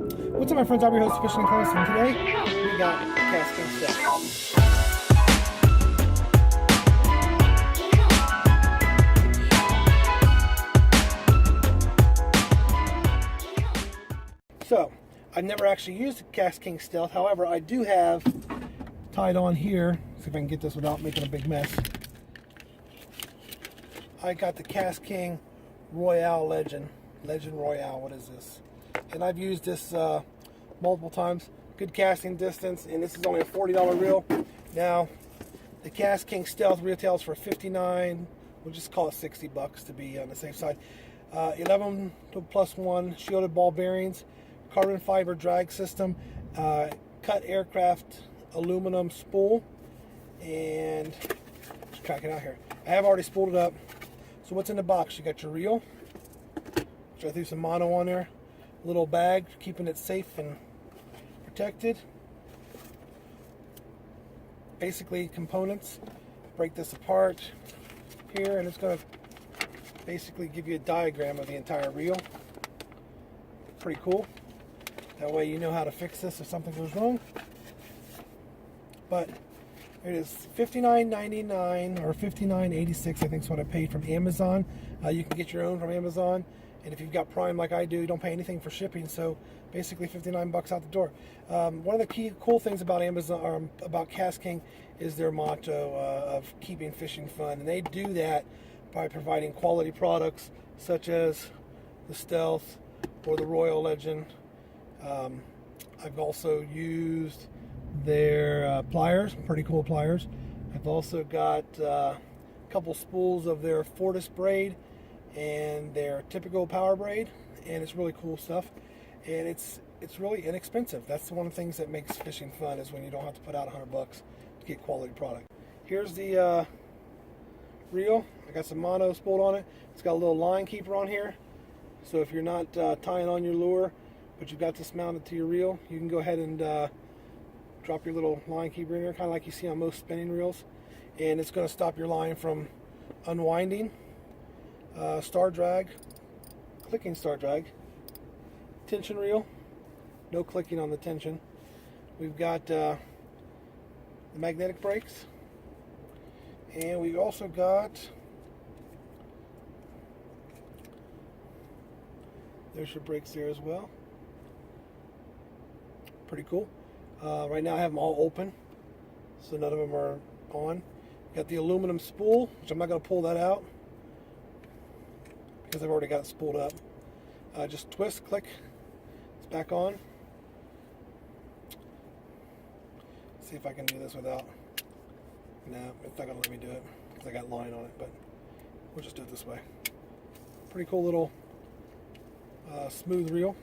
What's up, my friends? I'm your host, Fishing Columbus, and today we got KastKing Stealth. So, I've never actually used the KastKing Stealth. However, I do have tied on here. See if I can get this without making a big mess. I got the KastKing Royale Legend Royale. What is this? And I've used this multiple times. Good casting distance, and this is only a $40 reel. Now, the KastKing Stealth retails for $59. We'll just call it $60 to be on the safe side. 11+1 shielded ball bearings, carbon fiber drag system, cut aircraft aluminum spool, and let's crack it out here. I have already spooled it up. So what's in the box? You got your reel, which I threw some mono on there, a little bag keeping it safe and protected. Basically components. Break this apart here, and it's going to basically give you a diagram of the entire reel. Pretty cool. That way you know how to fix this if something goes wrong. But it is $59.99 or $59.86, I think is what I paid from Amazon. You can get your own from Amazon, and if you've got Prime like I do, you don't pay anything for shipping. So basically, $59 out the door. One of the cool things about Amazon, or about KastKing, is their motto of keeping fishing fun, and they do that by providing quality products such as the Stealth or the Royal Legend. I've also used their pliers, pretty cool pliers. I've also got a couple spools of their Fortis braid and their typical power braid, and it's really cool stuff, and it's really inexpensive. That's one of the things that makes fishing fun, is when you don't have to put out $100 to get quality product. Here's the reel. I got some mono spooled on it. It's got a little line keeper on here, so if you're not tying on your lure but you've got this mounted to your reel, you can go ahead and drop your little line keeper in there, kind of like you see on most spinning reels, and it's going to stop your line from unwinding. Star drag, clicking star drag, tension reel, no clicking on the tension. We've got the magnetic brakes, and we've also got, there's your brakes there as well. Pretty cool. Right now I have them all open, so none of them are on. Got the aluminum spool, which I'm not going to pull that out because I've already got it spooled up. Just twist, click, it's back on. Let's see if I can do this without, no, it's not going to let me do it because I got line on it, but we'll just do it this way. Pretty cool little smooth reel.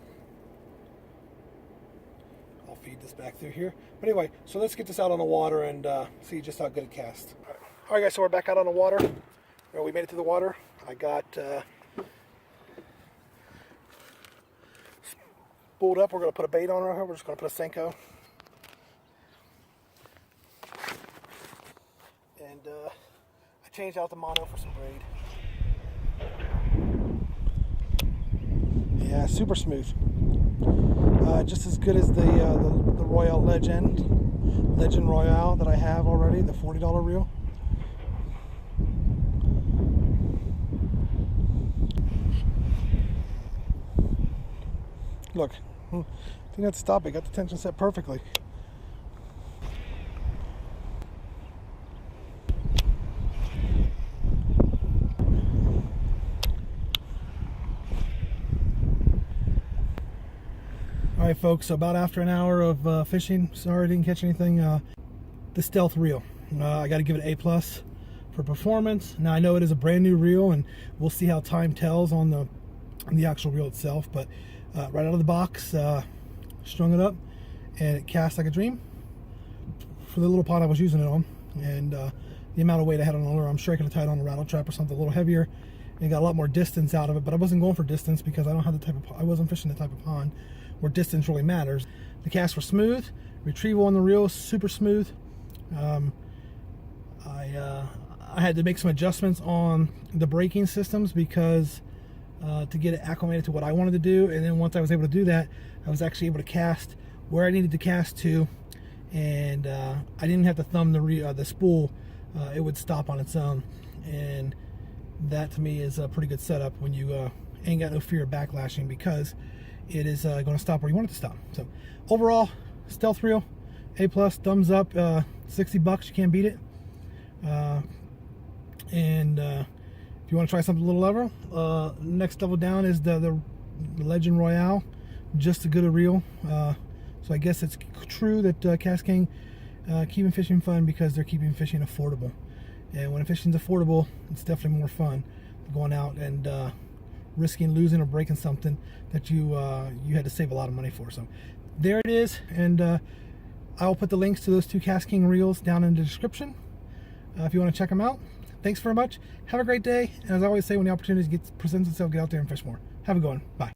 I'll feed this back through here. But anyway, so let's get this out on the water and see just how good it casts. All right, guys, so we're back out on the water. Well, we made it to the water. I got spooled up. We're going to put a bait on right here. We're just going to put a Senko. And I changed out the mono for some braid. Yeah, super smooth. Just as good as the Royal Legend Royale that I have already, the $40 reel. Look, didn't have to stop it. Got the tension set perfectly. Alright folks, so about after an hour of fishing, sorry I didn't catch anything, the Stealth reel. I got to give it A+ for performance. Now I know it is a brand new reel, and we'll see how time tells on the actual reel itself, but right out of the box, strung it up, and it casts like a dream for the little pot I was using it on, and the amount of weight I had on the lure. I'm sure I could have tied on a rattle trap or something a little heavier and got a lot more distance out of it, but I wasn't going for distance because I don't have the type of, I wasn't fishing the type of pond where distance really matters. The casts were smooth, retrieval on the reel super smooth. I had to make some adjustments on the braking systems because to get it acclimated to what I wanted to do. And then once I was able to do that, I was actually able to cast where I needed to cast to, and I didn't have to thumb the spool. It would stop on its own, and that to me is a pretty good setup when you ain't got no fear of backlashing, because it is going to stop where you want it to stop. So overall, Stealth reel, A+, thumbs up. 60 bucks, you can't beat it. And if you want to try something a little level, next level down is the Legend Royale, just as good a reel. So I guess it's true that KastKing keeping fishing fun because they're keeping fishing affordable. And when fishing's affordable, it's definitely more fun going out and risking losing or breaking something that you had to save a lot of money for. So there it is, and I'll put the links to those two KastKing reels down in the description if you want to check them out. Thanks very much. Have a great day, and as I always say, when the opportunity presents itself, get out there and fish more. Have a good one. Bye.